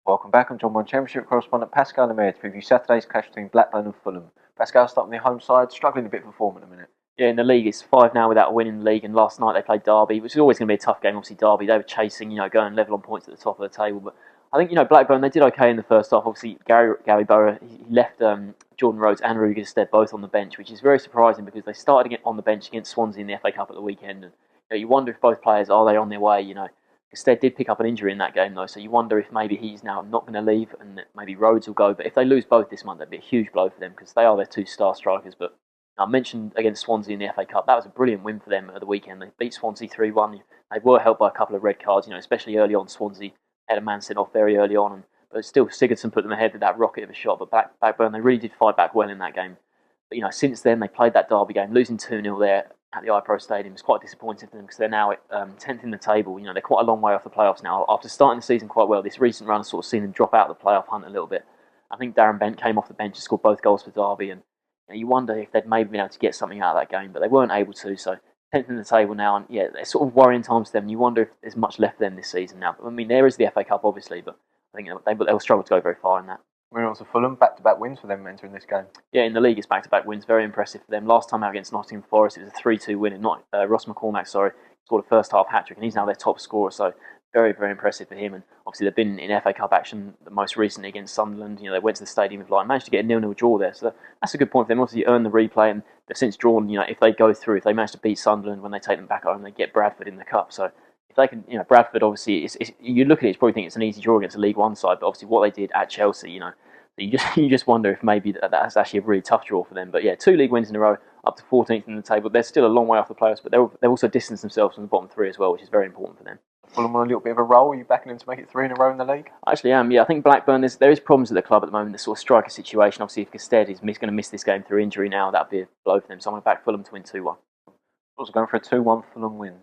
Welcome back. I'm John Bond, Championship correspondent Pascal Lemaire to preview Saturday's clash between Blackburn and Fulham. Pascal starting the home side, struggling a bit for form at the minute. Yeah, in the league, it's 5 now without a win in the league, and last night they played Derby, which is always going to be a tough game. Obviously, Derby, they were chasing, going level on points at the top of the table. But I think, Blackburn, they did okay in the first half. Obviously, Gary Borough, he left Jordan Rhodes and Ruger Stead both on the bench, which is very surprising because they started on the bench against Swansea in the FA Cup at the weekend. And you wonder if both players, are they on their way, Stead did pick up an injury in that game, though, so you wonder if maybe he's now not going to leave and maybe Rhodes will go. But if they lose both this month, that'd be a huge blow for them because they are their two star strikers. But I mentioned against Swansea in the FA Cup, that was a brilliant win for them at the weekend. They beat Swansea 3-1. They were helped by a couple of red cards, especially early on. Swansea had a man sent off very early on, but still Sigurdsson put them ahead with that rocket of a shot. But Blackburn, they really did fight back well in that game. But since then, they played that Derby game, losing 2-0 there at the iPro Stadium. It's quite disappointing for them because they're now at 10th in the table. They're quite a long way off the playoffs now. After starting the season quite well, this recent run has sort of seen them drop out of the playoff hunt a little bit. I think Darren Bent came off the bench and scored both goals for Derby, and you wonder if they'd maybe been able to get something out of that game, but they weren't able to. So 10th in the table now, and they're sort of worrying times for them. And you wonder if there's much left for them this season now. I mean, there is the FA Cup, obviously, but I think they'll struggle to go very far in that. Moving on to Fulham, back-to-back wins for them entering this game. Yeah, in the league, it's back-to-back wins. Very impressive for them. Last time out against Nottingham Forest, it was a 3-2 win. And Ross McCormack, scored a first-half hat-trick, and he's now their top scorer. So very, very impressive for him. And obviously, they've been in FA Cup action the most recently against Sunderland. They went to the stadium with managed to get a 0-0 draw there. So that's a good point for them. Obviously, earned the replay, and they've since drawn. If they go through, if they manage to beat Sunderland when they take them back home, they get Bradford in the cup. So if they can, Bradford obviously, you look at it, you probably think it's an easy draw against a League One side, but obviously what they did at Chelsea, you just wonder if maybe that's actually a really tough draw for them. But yeah, 2 league wins in a row, up to 14th in the table. They're still a long way off the playoffs, but they've also distanced themselves from the bottom 3 as well, which is very important for them. Fulham on a little bit of a roll. Are you backing them to make it 3 in a row in the league? I actually am, yeah. I think Blackburn, there is problems at the club at the moment, the sort of striker situation. Obviously, if Gestead is going to miss this game through injury now, that'd be a blow for them. So I'm going to back Fulham to win 2-1. Also going for a 2-1 Fulham win.